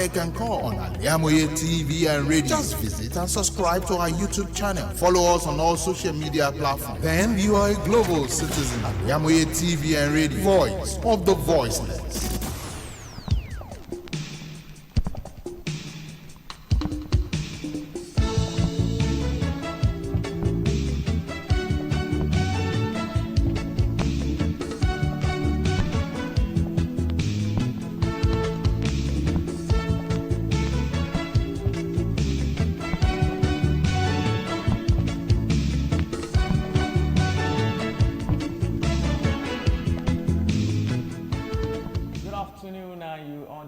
You can call on Al-IyamoyeTv and radio. Just visit and subscribe to our YouTube channel. Follow us on all social media platforms. Then you are a global citizen. Al-IyamoyeTv and radio. Voice of the voiceless.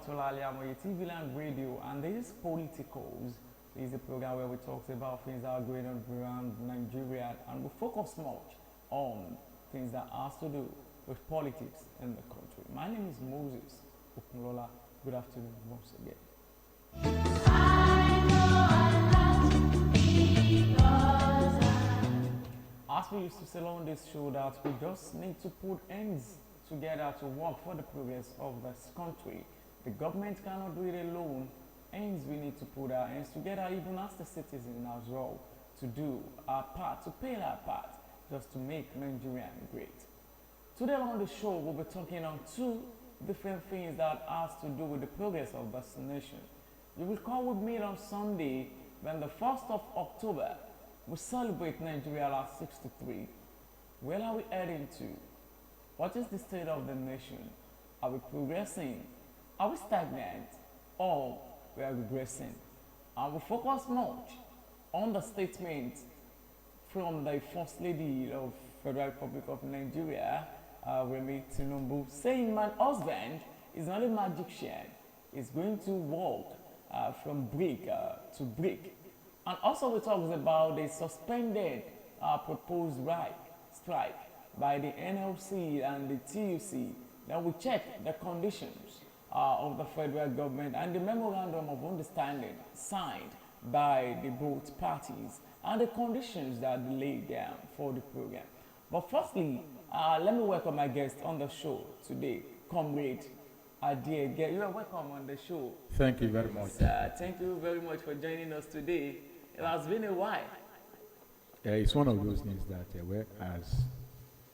Al-IyamoyeTv and radio, and this is Politicos. This is a program where we talk about things that are going on around Nigeria, and we focus much on things that has to do with politics in the country. My name is Moses OKUNLOLA. Good afternoon once again. As we used to say on this show, that we just need to put ends together to work for the progress of this country. The government cannot do it alone, and we need to put our hands together, even as the citizen as well, to do our part, to play our part, just to make Nigeria great. Today on the show, we'll be talking on two different things that has to do with the progress of this nation. You will call with me on Sunday, when the 1st of October, we celebrate Nigeria at 63. Where are we heading to? What is the state of the nation? Are we progressing? Are we stagnant, or we are regressing? And we focus much on the statement from the First Lady of Federal Republic of Nigeria, Remi Tinubu, saying my husband is not a magician. He's going to walk from brick to brick. And also we talk about the suspended proposed strike by the NLC and the TUC. Then we check the conditions of the federal government and the memorandum of understanding signed by the both parties and the conditions that they laid down for the program. But firstly, let me welcome my guest on the show today, Comrade Adie. You are welcome on the show. Thank you very much. Thank you very much for joining us today. It has been a while. It's one of those things that as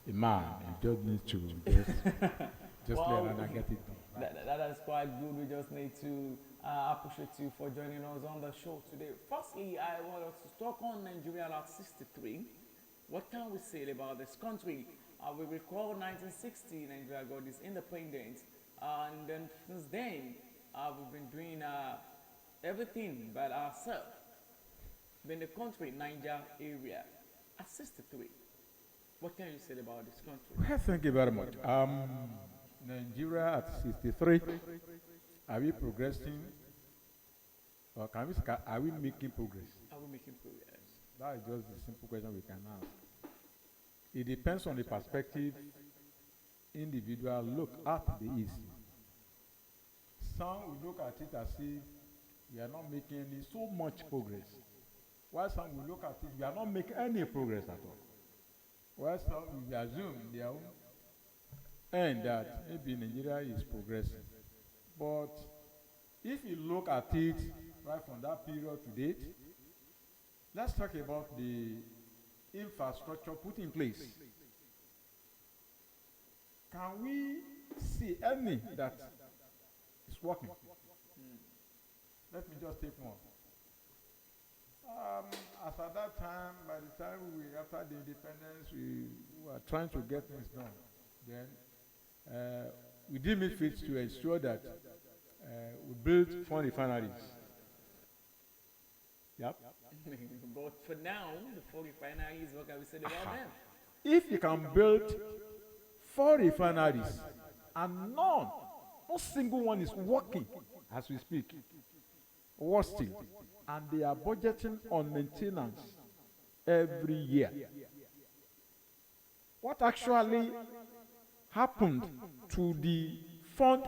a man, you just need to just Well, let and get it done. That is quite good. We just need to appreciate you for joining us on the show today. Firstly, I want us to talk on Nigeria at 63. What can we say about this country? We recall 1960, Nigeria got its independence, and then since then, we've been doing everything by ourselves. In the country, Niger area, at 63. What can you say about this country? Well, thank you very much. Nigeria at 63, are we progressing, or are we making progress? Are we making progress? That is just the simple question we can ask. It depends on the perspective individual look at the issue. Some will look at it as if we are not making so much progress, while some will look at it, we are not making any progress at all. While some will assume their own and that maybe Nigeria is progressing. But if you look at it right from that period to date, let's talk about the infrastructure put in place. Can we see any that is working? Let me just take one. As at that time, by the time after the independence, we were trying to get things done. Then we deemed it fit to ensure that we built 4 refineries. Yep. But for now, the 4 refineries, what can we say about them? If you can build 4 refineries and no single one is working as we speak, worse still, and they are budgeting on maintenance every year. What actually happened to the fund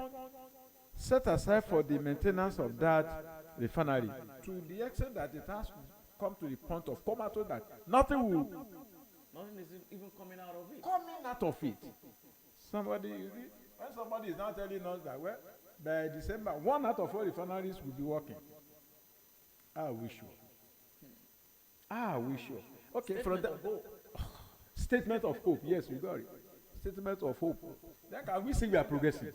set aside for the maintenance of that refinery, to the extent that it has come to the point of comatose that nothing is even coming out of it. When somebody is now telling us that, well, by December, 1 out of 4 refineries will be working. Are we sure? Are we sure? Okay, from that statement of hope. Yes, we got it. Statement of hope. Then can we say we are progressing?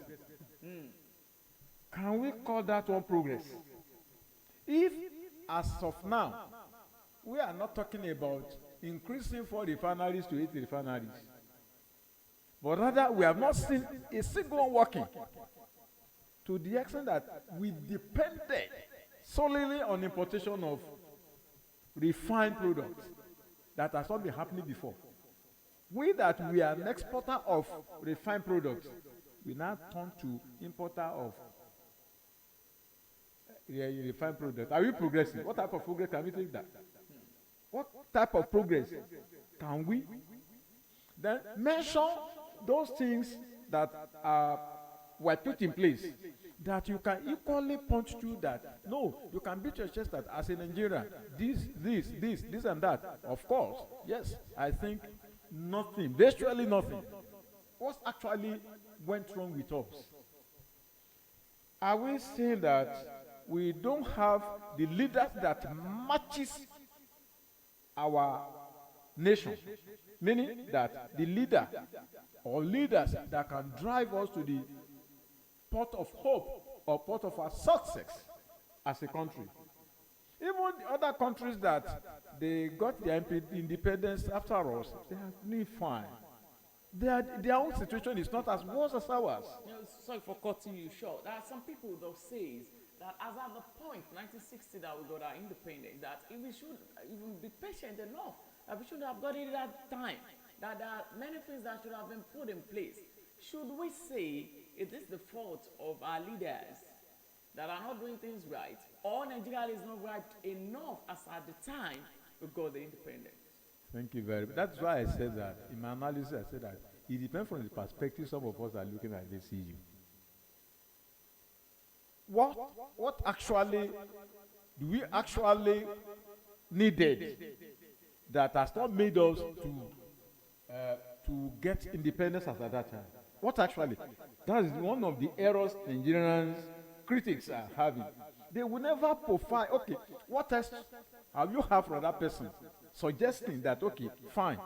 Can we call that one progress? If, as of now, we are not talking about increasing 4 refineries to 8 refineries, but rather we have not seen a single one working, to the extent that we depended solely on importation of refined products that has not been happening before. We that we are an exporter of refined products, we now turn to importer of refined products. Are we progressing? What type of progress can we take that? What type of progress can we? Then mention those things that were put in place that you can equally point to that. No, you can beat your chest that as a Nigerian, this and that. Of course, yes, I think nothing, virtually nothing. What actually went wrong with us? Are we saying that we don't have the leaders that matches our nation? Meaning that the leader or leaders that can drive us to the port of hope or port of our success as a country. Even other countries that they got their independence after us, they are doing fine. Their own situation is not as worse as ours. You know, sorry for cutting you short. There are some people that say that as at the point 1960 that we got our independence, that if we should even be patient enough, that we should have got it at that time, that there are many things that should have been put in place. Should we say it is the fault of our leaders that are not doing things right, or Nigeria is not right enough as at the time we got the independence? Thank you very much. That's why I said that. In my analysis, I said that it depends from the perspective some of us are looking at this issue. What actually do we actually needed that has not made us to get independence at that time? What actually? That is one of the errors Nigerians critics are having. They will never profile, okay, what else have you have from that person? Suggesting that, okay, fine,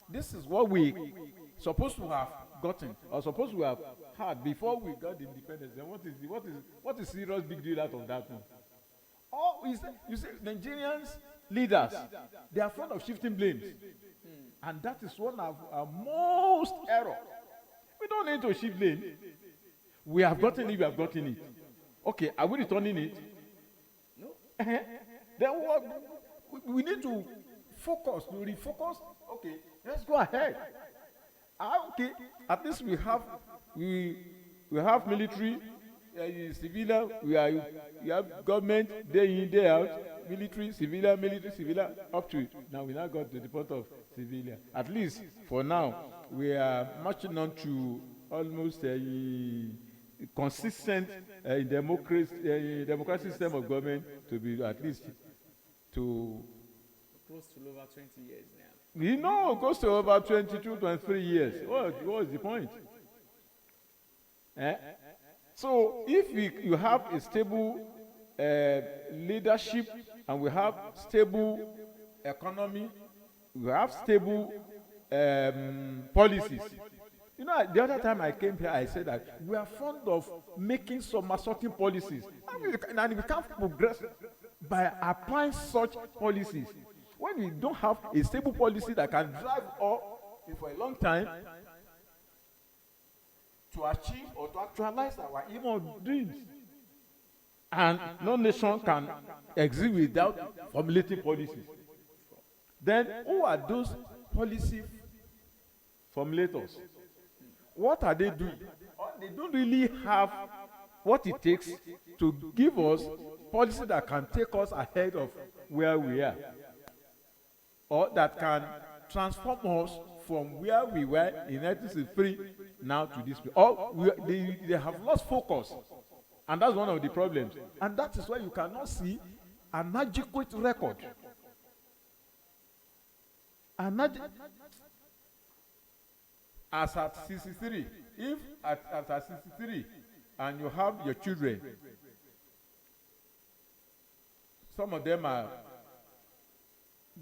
this is what we supposed to have gotten or supposed to have had before we got the independence. Then what is serious big deal out of that one? Or is, you see, Nigerians leaders, they are fond of shifting blames, and that is one of our most error. We don't need to shift blame. We have gotten it. We have gotten it. Okay, are we returning it? No. Then what? We need to focus, to refocus. Okay, let's go ahead. Okay, at least we have military, civilian. We have government day in, day out. Military, civilian, up to it. Now we now got to the point of civilian. At least for now, we are marching on to almost a consistent democratic system of government to be at least to Close to over 20 years now. you know, close to over 22, 23 years. What is the point? So if you have a stable leadership and we have stable economy, we have stable policies. You know, the other time I came here, I said that we are fond of making some assaulting policies. And we can't progress by applying such policies. When we don't have a stable policy that can drive us for a long time to achieve or to actualize our evil dreams. And no nation can exist without formulating policies. Then who are those policy formulators? What are they doing? They don't really have what it takes to give us policy that can take us ahead of where we are, or that can transform us from where we were in 1963 now to this. Or they have lost focus, and that's one of the problems. And that is why you cannot see an adequate record. As at 63, if at 63 and you have your children. Some of them are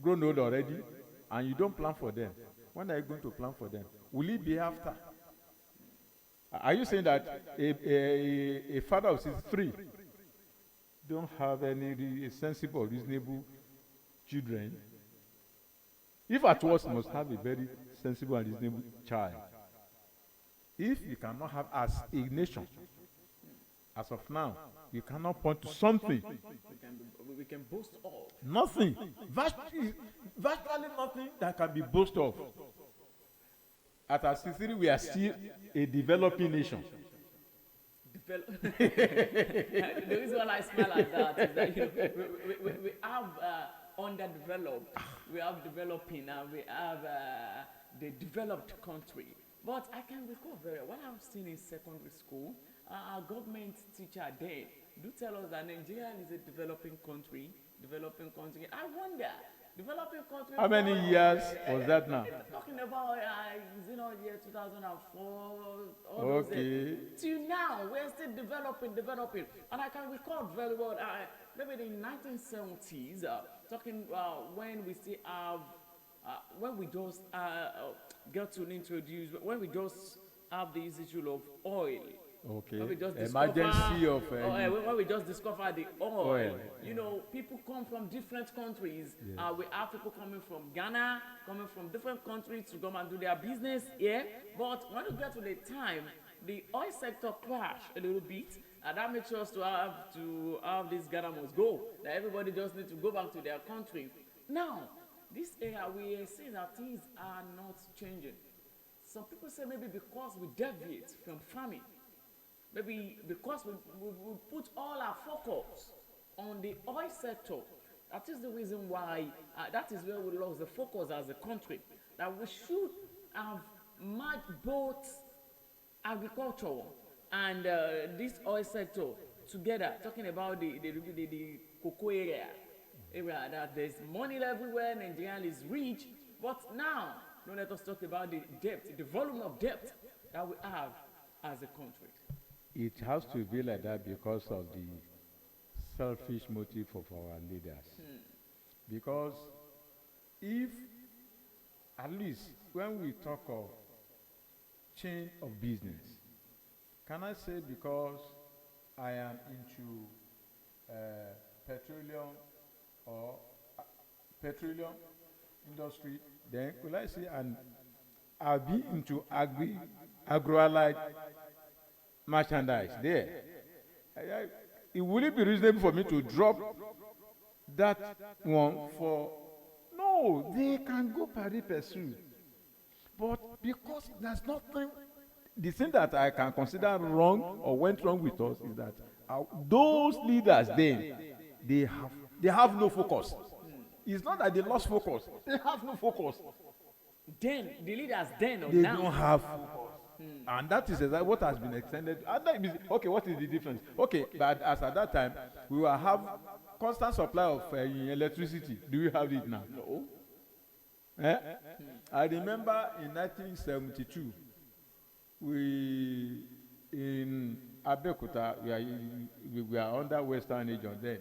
grown old already, and you don't plan for them. When are you going to plan for them? Will it be after? Are you saying that a father of 63 don't have any sensible or reasonable children? If at worst, must have a very sensible and reasonable child. If you cannot have, as a nation, as of now, you cannot point to something. We can boast of. Nothing. Virtually nothing that can be boasted of. At our 63, we are still a developing nation. The reason why I smile at that is that we have underdeveloped, we have developing, and we have the developed country. But I can recall very well, when I was still in secondary school, our government teacher there do tell us that Nigeria is a developing country. I wonder, developing country. How many years was that now? Talking about, year 2004. Okay. Till now, we're still developing. And I can recall very well, maybe in the 1970s, talking when we still have, when we just get to introduce, when we just have this issue of oil. Okay. When we just Emergency of when we just discover the oil. Oil. People come from different countries. Yes. We have people coming from Ghana, coming from different countries to come and do their business here. But when we get to the time, the oil sector crashed a little bit, and that makes us to have this Ghana must go. That everybody just need to go back to their country. Now, this area we are seeing that things are not changing. Some people say maybe because we deviate from farming. Maybe because we put all our focus on the oil sector. That is the reason why, that is where we lost the focus as a country. That we should have merged both agriculture and this oil sector together. Talking about the cocoa area, that there's money everywhere, Nigeria is rich. But now, let us talk about the debt, the volume of debt that we have as a country. It has to be like that because of the selfish motive of our leaders. Because if, at least when we talk of chain of business, can I say because I am into petroleum or petroleum industry, then could I say, and I'll be into agro-allied merchandise there. It will it be reasonable for me to drop that one for? No, they can go pari pursue. But because there's nothing, the thing that I can consider wrong or went wrong with us is that those leaders then, they have no focus. It's not that they lost focus, they have no focus. Then, the leaders then or They now? don't have focus. And that is exactly what has been extended. Okay, what is the difference? Okay, but as at that time, we will have constant supply of electricity. Do we have it now? No. I remember in 1972, we in Abeokuta, we are under Western region then.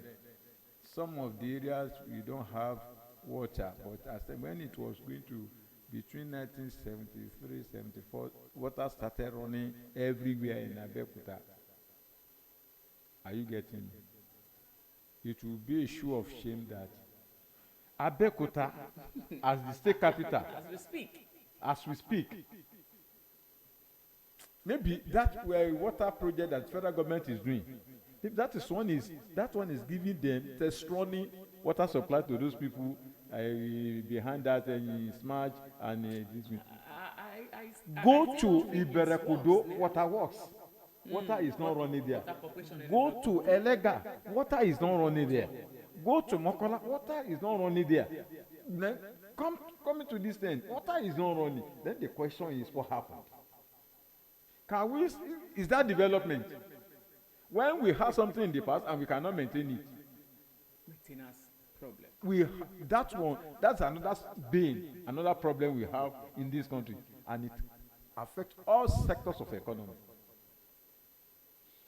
Some of the areas we don't have water, but when it was going to between 1973, 74, water started running everywhere in Abeokuta. Are you getting me? It will be a show of shame that Abeokuta, as the state capital, as we speak, maybe that water project that federal government is doing, if that one is giving them testosterone water supply to those people behind that Smash and this one. Go to Iberekudo, water works. Water is not running there. Go to Elega, water is not running there. Go to Mokola, water is not running there. Then come to this end, water is not running. Then the question is, what happened? Is that development? When we have something in the past and we cannot maintain it, maintenance problem. That's another problem we have in this country, and it affects all sectors of economy.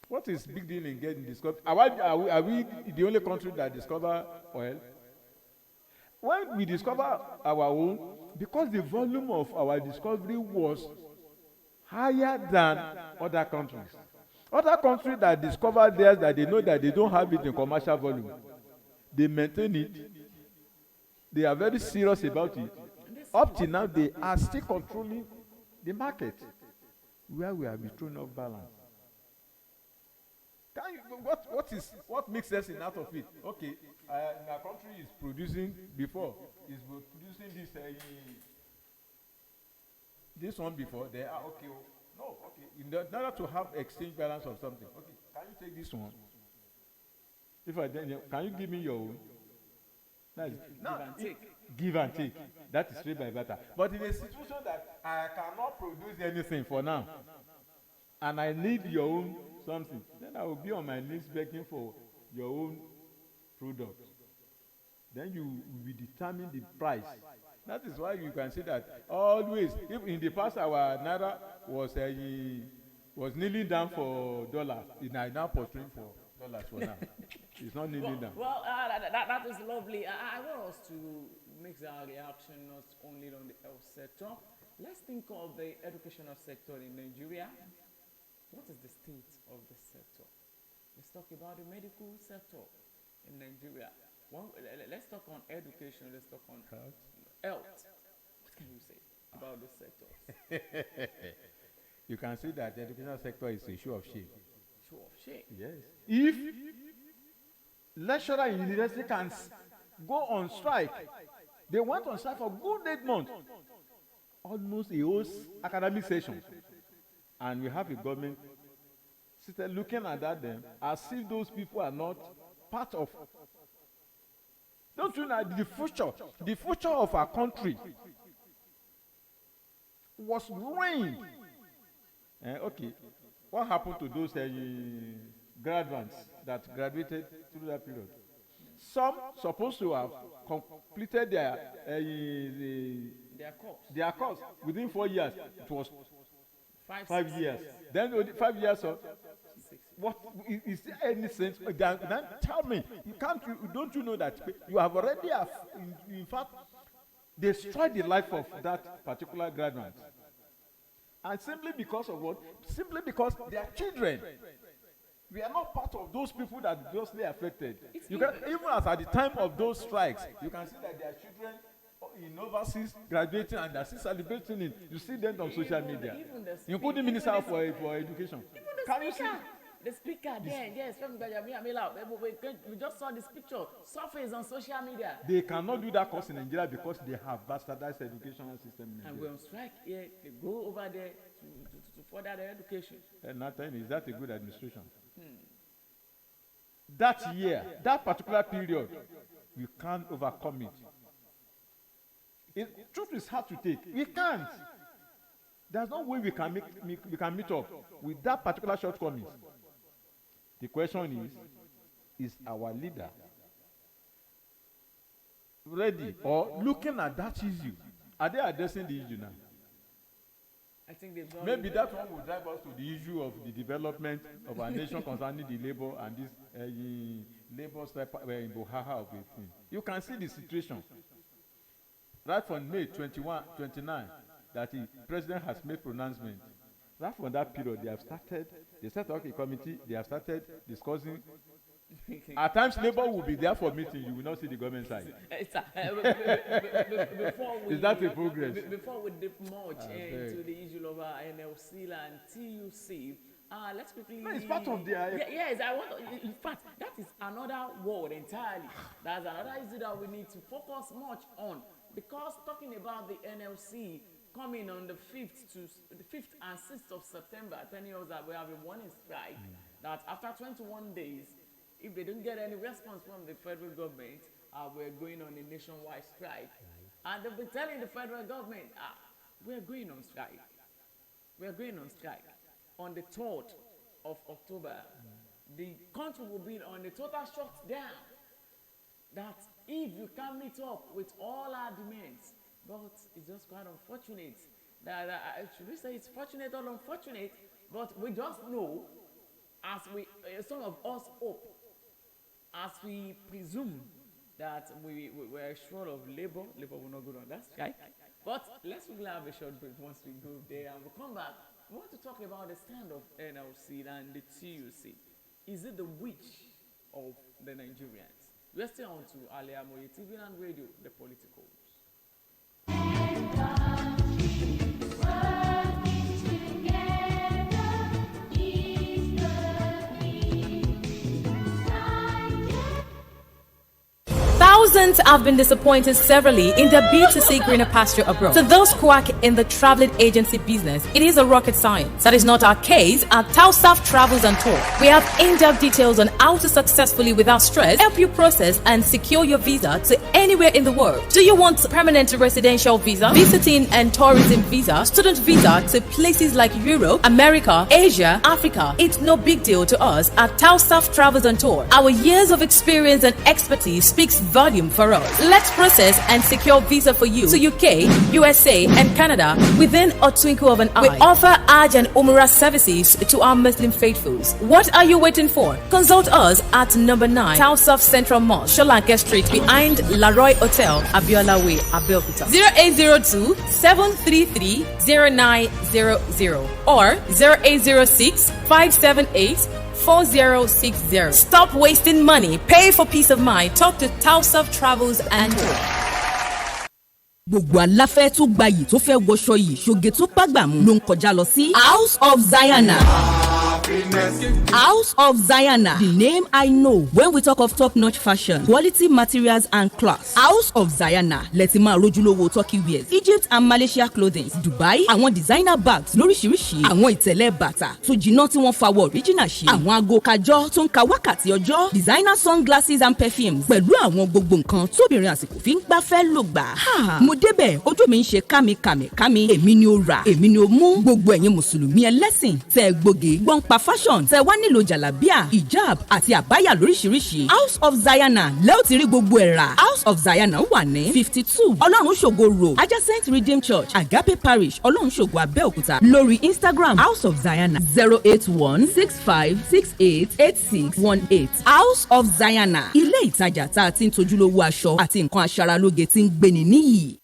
What is big deal in getting discovered? Are we the only country that discover oil? When we discover our own, because the volume of our discovery was higher than other countries. Other countries that discover theirs that they know that they don't have it in commercial volume, they maintain it. They are very serious about it. Up till now, they are still controlling the market, where we have been thrown off balance. Can you, what makes sense in out of it? Okay, our country is producing this one before. They are okay. No, okay. In order to have exchange balance of something, okay. Can you take this one? If I then, can you give me your own? Give and take. Give and take. That is straight by barter. But in a situation that I cannot produce anything for now, and I need your own something, then I will be on my knees begging for your own product. Then you will determine the price. That is why you can see that always, if in the past our naira was kneeling down for dollars, it is now pursuing for dollars for now. It's not kneeling down. Well, that is lovely. I want us to mix our reaction not only on the health sector. Let's think of the educational sector in Nigeria. What is the state of the sector? Let's talk about the medical sector in Nigeria. Let's talk on education. Let's talk on health. What can you say about this sector? You can see that the educational sector is a show of shame. Show of shame? Yes. If lecturer in university can go on strike, they went on strike for good 8 months, almost a whole academic session, and we have a government still looking at that them as if those people are not part of. Don't you know the future of our country was ruined? Okay, what happened to those graduates that graduated through that period? Some supposed to have completed their course within 4 years. It was 5 years. Then 5 years of what is there any sense? Then tell me, don't you know that you have already in fact destroyed the life of that particular graduate, and simply because of what? Simply because they are children. We are not part of those people that are justly affected. Even as at the time of those strikes, you can see that there are children in overseas graduating and they are still celebrating it. You see them on social media, including Minister for Education. Can you see? The speaker there, yes, we just saw this picture surface on social media. They cannot do that course in Nigeria because they have bastardized educational system. And we're on strike here. They go over there to further their education. And nothing, is that a good administration? That year, that particular period, you can't overcome it. Truth is hard to take. We can't. There's no way we can meet up with that particular shortcomings. The question is our leader ready or looking at that issue? Are they addressing the issue now? I think they've done. Maybe that one will drive us to the issue of the development of our nation concerning the labor and this labor strike in Bohaha of the thing. You can see the situation. Right from May 21, 29, that the president has made pronouncement. Right from that period, they set up a committee, they have started discussing. At times, labor will be there for meeting, you will not see the government side. Is that a progress? Before we dip much into the issue of NLC and TUC, let's quickly. No, it's part of their. Yes, in fact, that is another word entirely. That's another issue that we need to focus much on, because talking about the NLC coming on the 5th and 6th of September, 10 years that we have a warning strike, that after 21 days, if they don't get any response from the federal government, we're going on a nationwide strike. And they've been telling the federal government, we're going on strike. We're going on strike. On the 3rd of October, the country will be on a total shutdown. That if you can't meet up with all our demands, but it's just quite unfortunate that, should we say it's fortunate or unfortunate, but we just know as we, some of us hope, as we presume that we're short of labor will not go on that strike. But let's really have a short break once we go there and we'll come back. We want to talk about the stand of NLC and the TUC. Is it the witch of the Nigerians? We're still on to Al-IyamoyeTv and radio, the Politicos. Thousands have been disappointed severally in their bid to see greener pasture abroad. To those quack in the traveling agency business, it is a rocket science. That is not our case at TUC Travels and Tour. We have in-depth details on how to successfully, without stress, help you process and secure your visa to anywhere in the world. Do you want permanent residential visa, visiting and tourism visa, student visa to places like Europe, America, Asia, Africa? It's no big deal to us at TUC Travels and Tour. Our years of experience and expertise speaks volume for us. Let's process and secure visa for you to UK, USA, and Canada within a twinkle of an eye. We offer Hajj and Umrah services to our Muslim faithfuls. What are you waiting for? Consult us at number 9, TUC Central Mosque, Sholanke Street, behind Laroy Hotel, Abiola Way, Abeokuta. 0802 733 0900 or 0806 578 4060. Stop wasting money. Pay for peace of mind. Talk to TUC Travels and Tour. Gbogbo aláfẹ́ tó gbayì tó fẹ́ wọṣọ yìí ṣoge tó pàgbàmù ló ń kọjá lọ sí House of Zayana. House of Zayana, the name I know when we talk of top-notch fashion, quality materials and class. House of Zayana, lẹ́tí máa rójúlówó Turkey wears, Egypt and Malaysia clothing, Dubai, àwọn designer bags lóríṣiríṣi, àwọn ìtẹ̀lẹ̀ bàtà tó jiná tí wọ́n fawọ́ original ṣe, àwọn aago kájọ́ tó ń ka wákàtí ọjọ́, designer sunglasses and perfumes, pẹ̀lú àwọn gbogbo nǹkan tóbìnrin àsìkò fi ń gbafẹ́ lò gbà. Mo débẹ̀ ojú mi ń ṣe kámi, èmi ni ó rà, èmi ni ó mú. Gbogbo ẹ̀yin mùsùlùmí ẹlẹ́sìn tẹ́ gbòógè gbọ́n pa fashion tẹ́ wá nílò jàlábíà, hijab àti àbáyà lóríṣiríṣi. House of Zayana lẹ́ò ti rí gbogbo ẹ̀ rà. House of Zayana wà ní 52 Ọlọ́run ṣògo road adjacent Redeemed Church Agape Parish Ọlọ́run ṣògo Abẹ́òkúta. Lórí Instagram House of Zayana 08165688618. House of Zayana, ilé ìtajà tá a ti ń tojúlówó aṣọ àti nǹkan aṣaralóge tí ń gbéni níyì.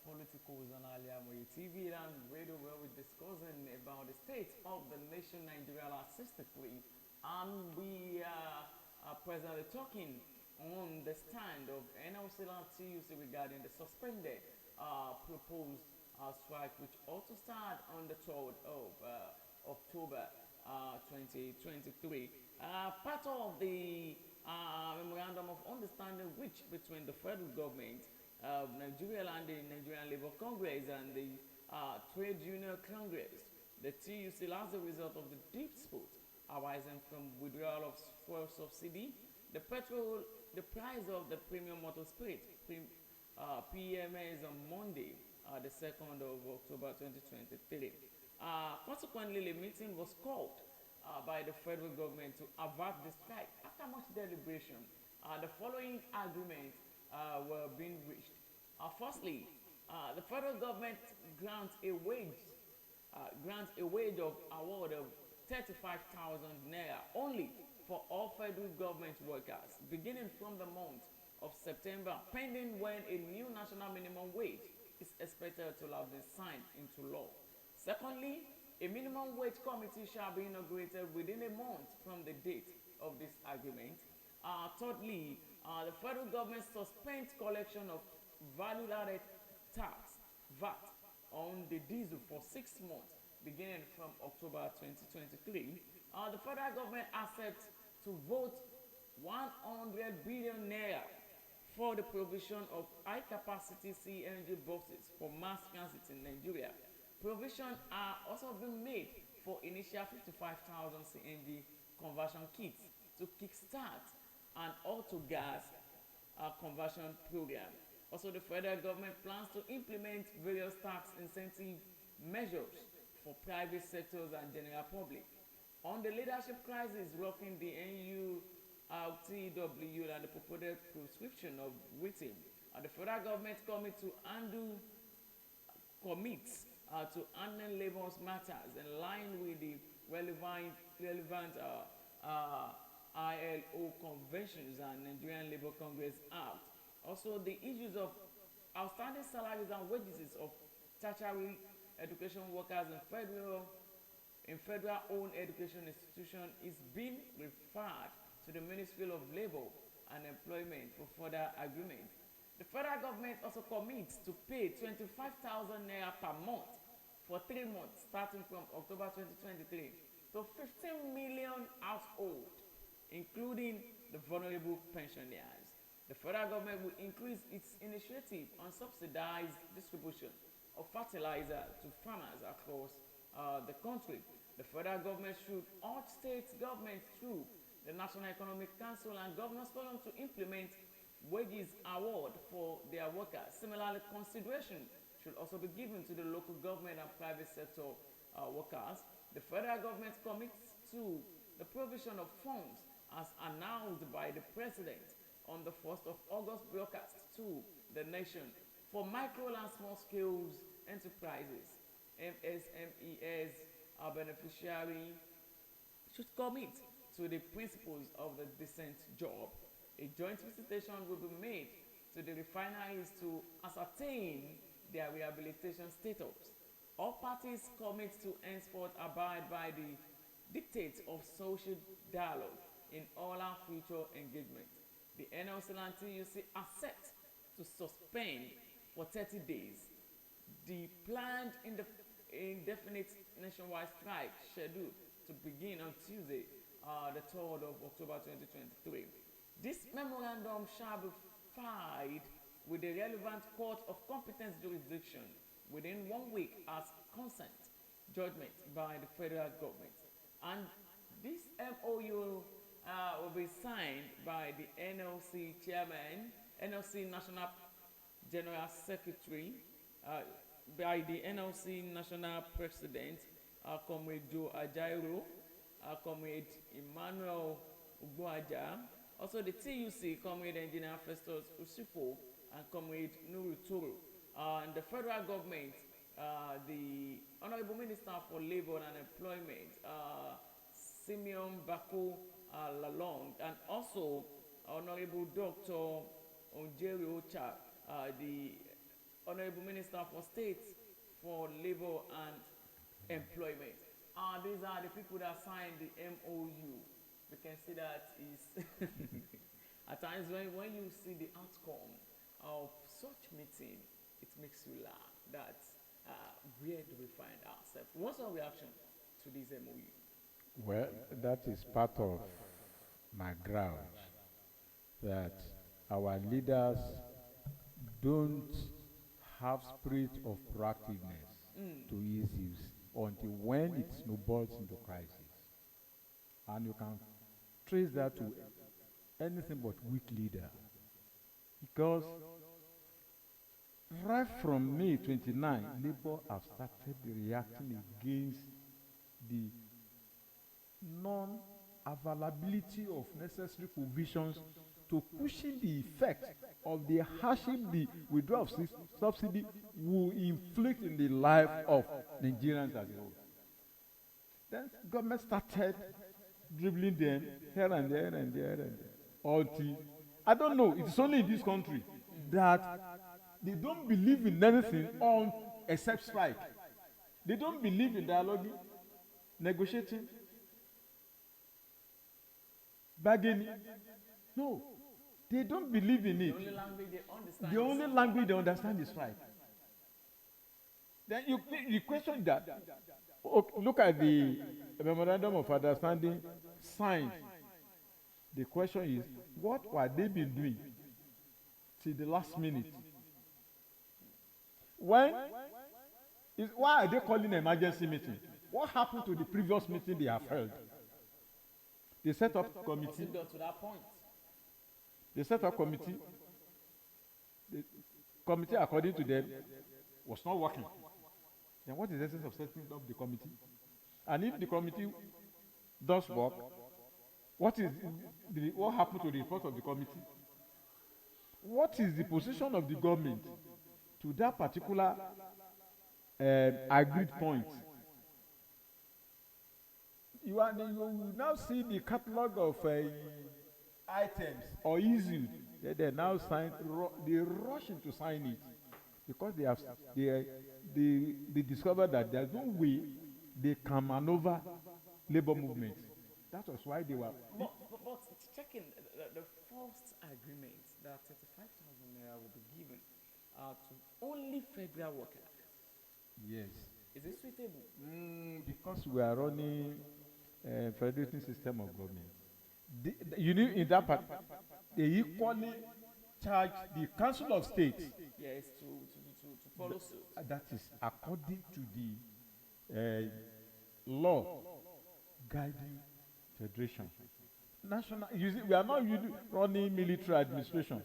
Politicos on Al-IyamoyeTv and radio, where we're discussing about the state of the nation Nigeria artistically, and we are presently talking on the stand of NLC and TUC regarding the suspended proposed strike, which ought to start on the 3rd of October 2023. Part of the memorandum of understanding which between the federal government of Nigeria and the Nigerian Labour Congress and the Trade Union Congress, the TUC, as a result of the dispute arising from withdrawal of fuel subsidy, the price of the premium motor spirit PMS on Monday, the 2nd of October 2023. Consequently, the meeting was called by the federal government to avert the strike. After much deliberation, the following agreements were being reached. Firstly, the federal government grants a wage of award of 35,000 naira only for all federal government workers, beginning from the month of September, pending when a new national minimum wage is expected to have been signed into law. Secondly, a minimum wage committee shall be inaugurated within a month from the date of this agreement. Thirdly, the federal government suspends collection of value-added tax (VAT) on the diesel for 6 months, beginning from October 2023. The federal government accepts to vote 100 billion naira for the provision of high-capacity CNG buses for mass transit in Nigeria. Provision are also being made for initial 55,000 CNG conversion kits to kickstart an auto-gas conversion program. Also, the federal government plans to implement various tax incentive measures for private sectors and general public. On the leadership crisis rocking the NURTW and the purported prescription of waiting, the federal government commits to handling labor matters in line with the relevant ILO conventions and Nigerian Labour Congress Act. Also, the issues of outstanding salaries and wages of tertiary education workers in federal-owned education institutions is being referred to the Ministry of Labour and Employment for further agreement. The federal government also commits to pay 25,000 naira per month for 3 months starting from October 2023 to 15 million households, including the vulnerable pensioners. The federal government will increase its initiative on subsidized distribution of fertilizer to farmers across the country. The federal government should urge state governments through the National Economic Council and Governors Forum to implement wages award for their workers. Similarly, consideration should also be given to the local government and private sector workers. The federal government commits to the provision of funds as announced by the President on the 1st of August broadcast to the nation for micro and small scale enterprises. MSMEs, our beneficiary, should commit to the principles of the decent job. A joint visitation will be made to the refineries to ascertain their rehabilitation status. All parties commit to henceforth abide by the dictates of social dialogue in all our future engagements. The NLC and TUC are set to suspend for 30 days the planned indefinite nationwide strike scheduled to begin on Tuesday, the 3rd of October 2023. This memorandum shall be filed with the relevant court of competent jurisdiction within 1 week as consent judgment by the federal government. And this MOU will be signed by the NLC chairman, NLC National General Secretary, by the NLC National President, Comrade Joe Ajaero, Comrade Emmanuel Ugboaja, also the TUC, Comrade Engineer Festus Usifo, and Comrade Nuru Toro. And the federal government, the Honorable Minister for Labour and Employment, Simeon Bako Lalong, and also Honorable Dr. Onjeri Ocha, the Honorable Minister for State for Labour and Employment. These are the people that signed the MOU. We can see that is at times when you see the outcome of such meeting, it makes you laugh that where do we find ourselves? What's our reaction to this MOU? Well, that is part of my grouch, that our leaders don't have spirit of proactiveness to issues until when it snowballs into crisis. And you can trace that to anything but weak leader. Because right from May 29, Labour have started reacting against the non-availability of necessary provisions to pushing the effect of the hardship the withdrawal of subsidy will inflict in the life of Nigerians as a whole. Then government started dribbling them here and there and there and there. Until, I don't know, it's only in this country that they don't believe in anything on except strike. They don't believe in dialoguing, negotiating, bargaining. No, they don't believe in it. The only language they understand is strike. Then you question that. Look at the memorandum of understanding signed. The question is, what were they been doing till the last minute? Why are they calling an emergency meeting? What happened to the previous meeting they have held? They set up committee. To that point. They set up committee. committee, according to them, was not working. Then what is the essence of setting up the committee? And if the committee does work, what happened to the report of the committee? What is the position of the government to that particular agreed point? You will now see the catalog of items or issues. They now they rush into sign it because they discovered that there's no way they can maneuver labor movement. That was why they were. But checking the first agreement that 35,000 naira will be given to only federal workers. Yes. Is it suitable? Because we are running a federating system of government. You know, in that part, they equally charge the Council of State. Yes, to follow suit. That is according to the law guiding federation. National, we are not running military administration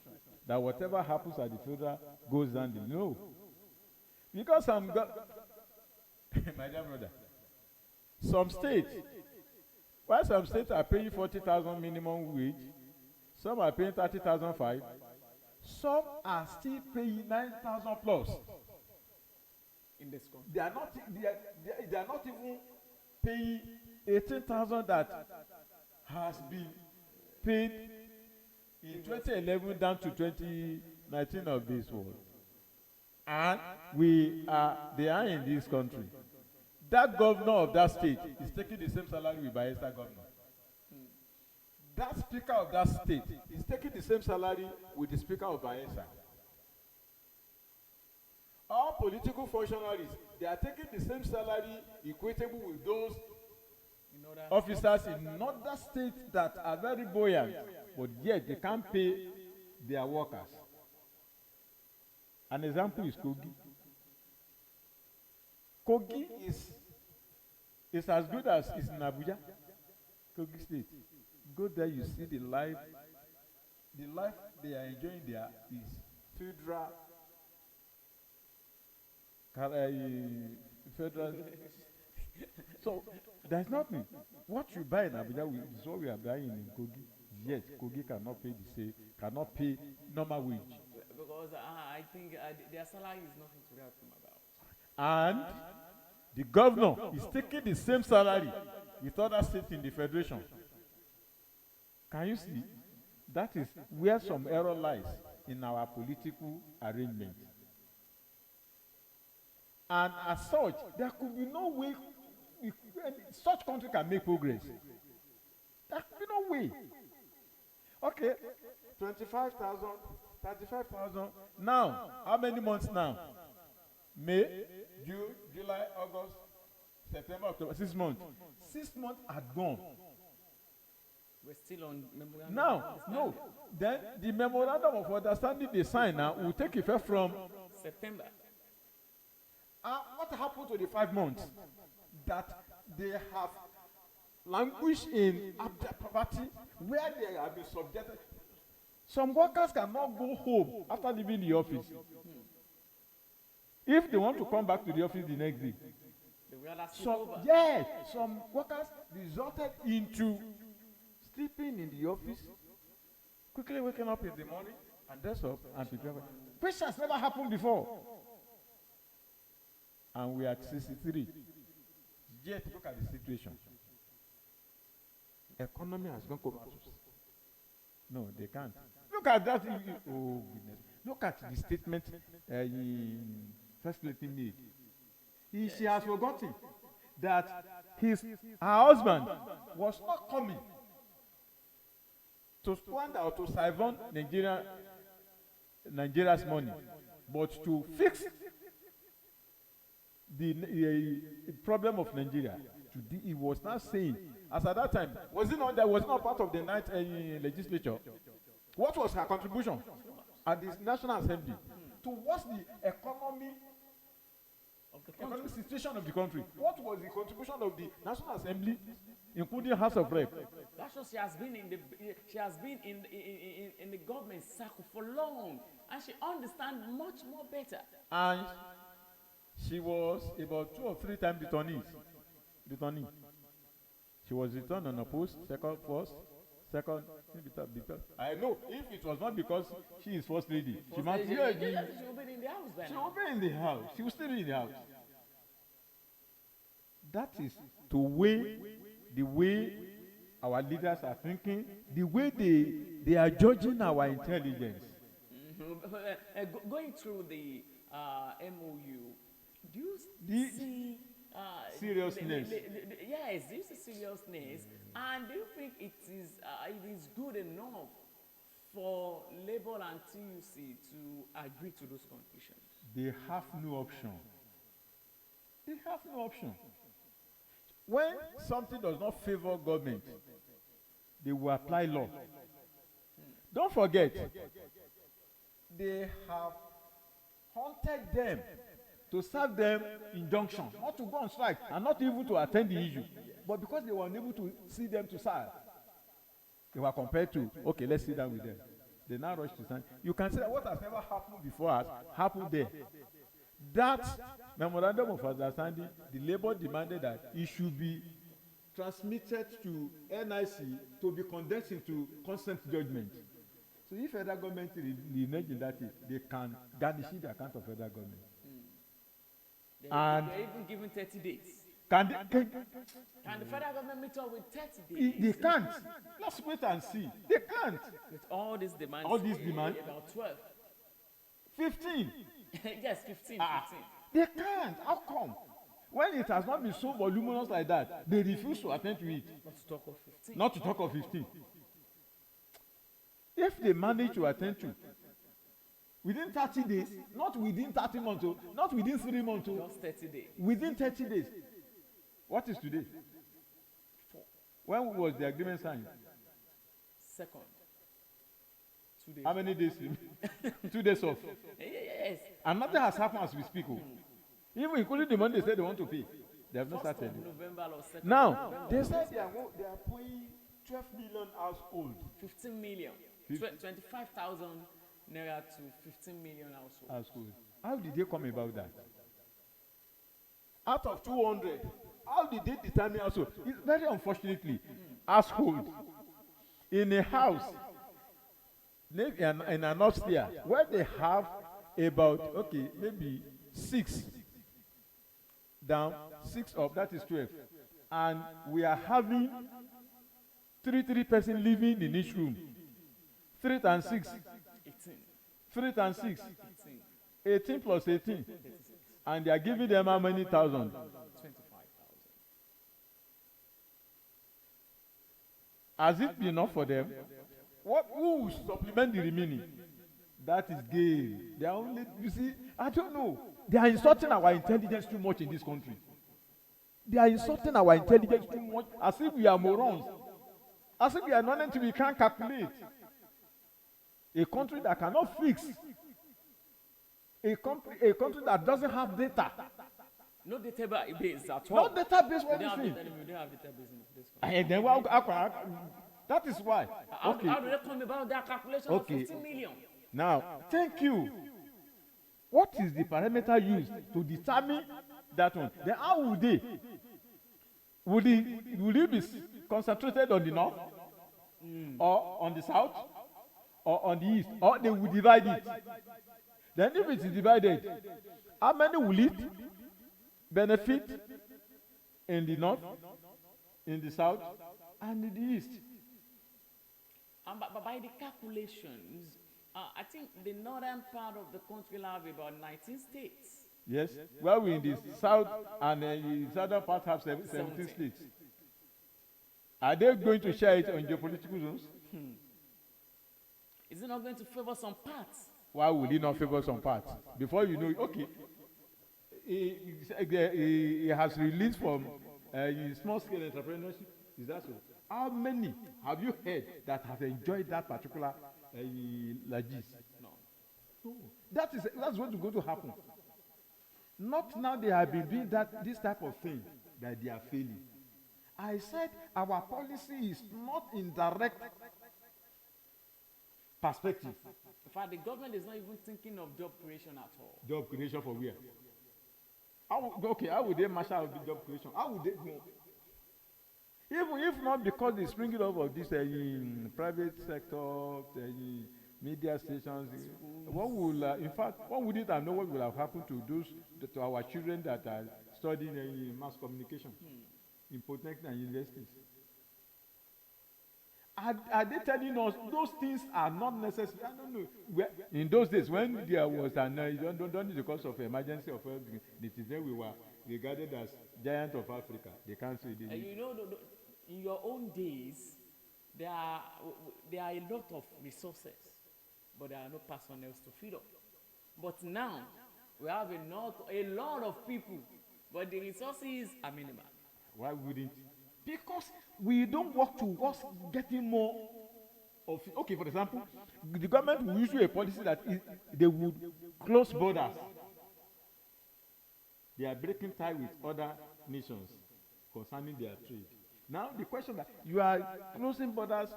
that whatever happens at the federal goes down. No, because my dear brother, some states are paying 40,000 minimum wage, some are paying 30,005, some are still paying 9,000 plus. In this country, they are not even paying 18,000 that has been paid in 2011 down to 2019 of this world. And they are in this country. That governor of that state is taking the same salary with Bayelsa governor. That speaker of that state is taking the same salary with the speaker of Bayelsa. All political functionaries, they are taking the same salary equatable with those officers in other states that are very buoyant, but yet they can't pay their workers. An example is Kogi. Kogi is as good as it's in Abuja, Kogi State. Go there, you see the life they are enjoying there is federal. So there's nothing. What you buy in Abuja is what we are buying in Kogi. Yet Kogi cannot pay normal wage. Because I think their salary is nothing to write them about. And the governor is taking the same salary with other states in the federation. Can you see? That is where some error lies in our political arrangement. And as such, there could be no way such country can make progress. There could be no way. Okay, 25,000, 35,000. Now, how many months now? May, June, July, August, September, October, 6 months. 6 months are gone. We're still on memorandum. Now, no. Then the memorandum of understanding they sign now will take effect from September. What happened to the 5 months that they have languished in abject poverty, where they have been subjected? Some workers cannot go home after leaving the office. If they want to come back to the office the next day. Some workers resorted into sleeping in the office, quickly waking up in the morning, and dress up and prepare. Which has never happened before. And we are at 63. Yet look at the situation. Economy has gone comatose. No, they can't. Look at that. Oh goodness. Look at the statement First Lady made. She has forgotten that her husband was not coming to squander or to siphon Nigeria's money, but to fix the problem of Nigeria. He was not saying, as at that time, was not part of the night legislature. What was her contribution at the National Assembly towards the economic situation of the country? What was the contribution of the National Assembly, including House of Rep? That shows she has been in the government circle for long, and she understands much more better. And she was about 2 or 3 times returnee. She was returned on a post, second, first, second. I know if it was not because she is first lady, she must be. She will be in the house by She now. will be in the house. She will still be in the house. That is to weigh the way our leaders are thinking, the way they are judging our intelligence. Going through the MOU, do you The see seriousness. Yes, do you see seriousness? And do you think it is good enough for Labour and TUC to agree to those conditions? They have no option. They have no option. When something does not favor government, they will apply law. Don't forget, they have haunted them to serve them injunction, not to go on strike and not even to attend the issue. But because they were unable to see them to serve, they were compared to, okay, let's sit down with them. They now rush to sign. You can say that what has never happened before has happened there. That memorandum of understanding, the Labour demanded that it should be transmitted to NIC to be condensed into consent judgment. So if federal government renege in that, they can garnish the account of federal government. They're even given 30 days. Can the federal government meet up with 30 days? they can't. Let's wait and see. They can't. With all these demands. All these demands? About 12. 15. Yes, 15. They can't. How come? When it has not been so voluminous like that, they refuse to attend to it. Not to talk of 15. Not to talk of 15. If they manage to attend to within 30 days, not within 30 months, not within 3 months, Just 30 days. within 30 days. What is today? 4. When was the agreement signed? Second. 2 days. How many days? 2 days off. Yes. And nothing has happened as we speak. Even including the money they said they want to pay. They have not 1st started. of November or 2nd Now, November. they said they are paying 12 million households. 15 million. 25,000 naira to 15 million households. How did they come about that? Out of 200, how did they determine household? It's very unfortunately, household in a house, maybe in an upstairs, where they have about, maybe 6 down, 6 up, that is 12. And we are having 3 person living in each room. 3 and 6. 18. 3 and 6. 18. 18 plus 18. And they are giving them how many thousand? 25,000. Has it been enough for them? Who will supplement the remaining? That is gain. They are only, you see, I don't know. They are insulting our intelligence too much in this country. They are insulting our intelligence too much, as if we are morons. As if we are nothing to we can't calculate. A country that cannot fix. A country that doesn't have data. No database at all. No database for We don't anything. have database in this country. And then that is why. How do they come about that calculation of 15 million? Now, thank you. What is the parameter used to determine that one? Then how would they? Would it be concentrated on the north? Or on the south? Or on the east? Or they will divide it? Then if it is divided, how many will it benefit in the north, in the south, and in the east? And by the calculations, I think the northern part of the country will have about 19 states. Yes. Well, we in the south and the southern part have 17 states. Are they going to share it on geopolitical zones? Is it not going to favor some parts? Why would he not favor some parts? Before you know it, okay. He has released from small-scale entrepreneurship. Is that so? How many have you heard that have enjoyed that particular lagis? No. That's what's going to happen. Not now they have been doing this type of thing that they are failing. I said our policy is not in direct perspective. In fact, the government is not even thinking of job creation at all. Job creation for where? How would they marshal out the job creation? How would they know? Even if not because the springing up of this private sector, media stations, one will, in fact, one wouldn't have known what will have happened to to our children that are studying mass communication in polytechnic and universities. Are they telling us those things are not necessary? I don't know. In those days, when there was don't the cause of emergency of the children we were regarded as giant of Africa. They can't say this. You know, in your own days, there are a lot of resources, but there are no personnel to feed up. But now, we have a lot of people, but the resources are minimal. Why wouldn't? Because we don't work towards getting more of it. Okay, for example, the government will issue a policy that they would close borders. They are breaking tie with other nations concerning their trade. Now the question that you are closing borders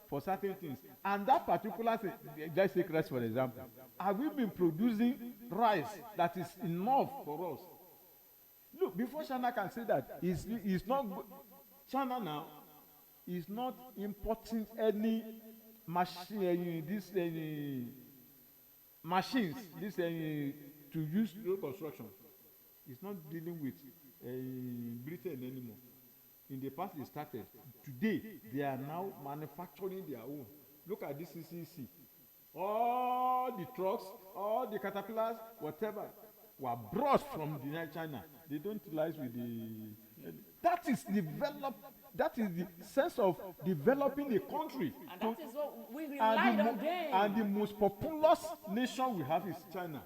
for certain things, and that particular thing, let's take rice for example. Have we been producing rice that is enough for us? Look, before China can say that, it's not. China now is not importing any machine, machines, to use road construction. It's not dealing with Britain anymore. In the past, it started. Today, they are now manufacturing their own. Look at this CCC. All the trucks, all the caterpillars, whatever, were brought from China. They don't utilize with the. That is the sense of developing a country. And that is what we relied on them. And the most populous nation we have is China.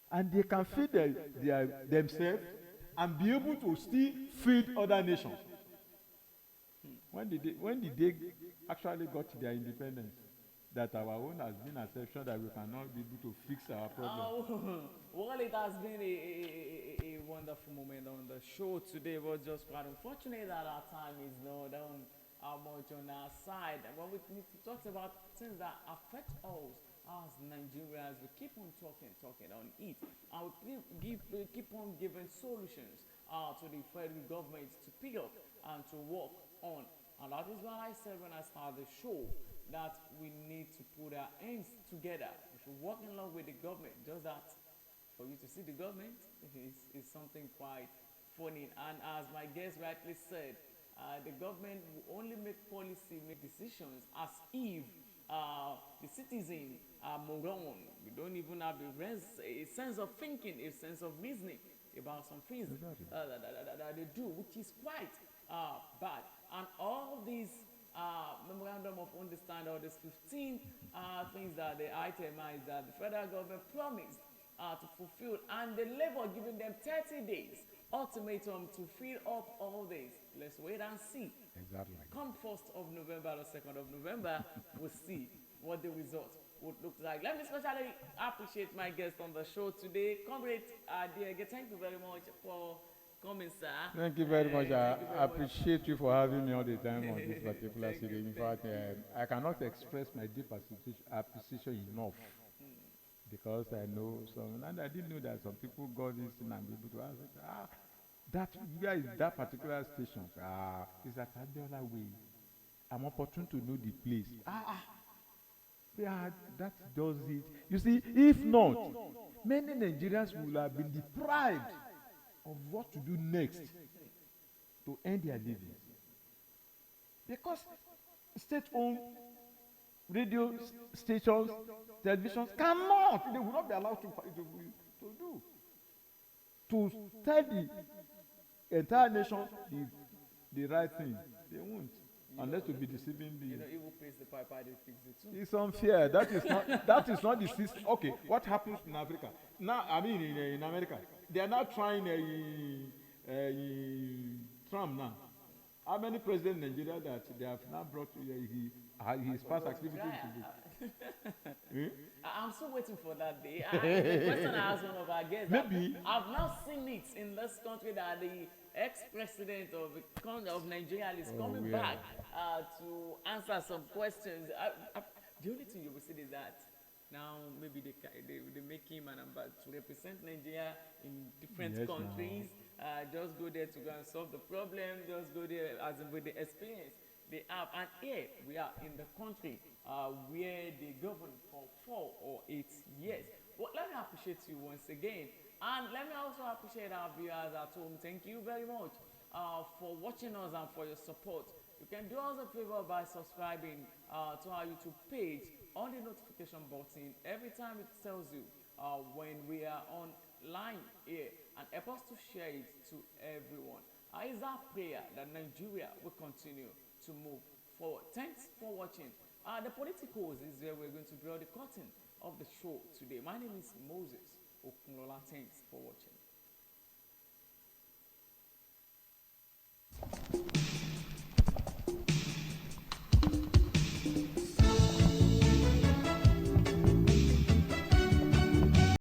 And they can feed themselves and be able to still feed other nations. When did they actually got their independence? That our own has been a exception that we cannot be able to fix our problem. Well, it has been a wonderful moment on the show today. But just quite unfortunate that our time is not on much on our side. And when we need to talk about things that affect us as Nigerians, we keep on talking on it, and we keep on giving solutions to the federal government to pick up and to work on. And that is why I said when I started the show that we need to put our hands together. If we're working along with the government, just that for you to see the government is something quite funny. And as my guest rightly said, the government will only make policy, make decisions as if the citizen are moron. We don't even have a sense of thinking, a sense of reasoning about some things that they do, which is quite bad. And all these memorandum of understanding, or these 15 things that they itemized that the federal government promised to fulfill, and the Labour giving them 30 days ultimatum to fill up all this. Let's wait and see. Exactly. Come 1st of November or 2nd of November, we'll see what the result would look like. Let me especially appreciate my guest on the show today, Comrade Diege. Thank you very much for coming, sir. Thank you very much. I appreciate you for having me all the time on this particular series. In fact, I cannot express my deep appreciation enough. Because I know some, and I didn't know that some people got this thing and be able to ask, where is that particular station? It's at Abiola Way. I'm opportune to know the place. Yeah, that does it. You see, if not, many Nigerians will have been deprived of what to do next to earn their living. Because state-owned radio stations, televisions cannot, they will not be allowed to do. To tell the entire nation the right thing, they won't. Unless to be deceiving the. You know, evil pays the piper, they fix it too. It's unfair. That is not the system. Okay, what happens in Africa? Now, I mean in America, they are now trying Trump now. How many presidents in Nigeria that they have now brought his past activities to do? I'm still waiting for that day. The question I asked one of our guests. Maybe. I've not seen it in this country that the ex-president of Nigeria is coming yeah. back to answer some questions. The only thing you will see is that now maybe they make him an ambassador to represent Nigeria in different Yes, countries. Just go there to go and solve the problem. Just go there as in with the experience they have. And here we are in the country where they govern for 4 or 8 years. But let me appreciate you once again. And let me also appreciate our viewers at home. Thank you very much for watching us and for your support. You can do us a favor by subscribing to our YouTube page on the notification button every time it tells you when we are online here, and help us to share it to everyone. It's our prayer that Nigeria will continue to move forward. Thanks for watching. The Politicos is where we're going to draw the curtain of the show today. My name is Moses OKUNLOLA. Thanks for watching.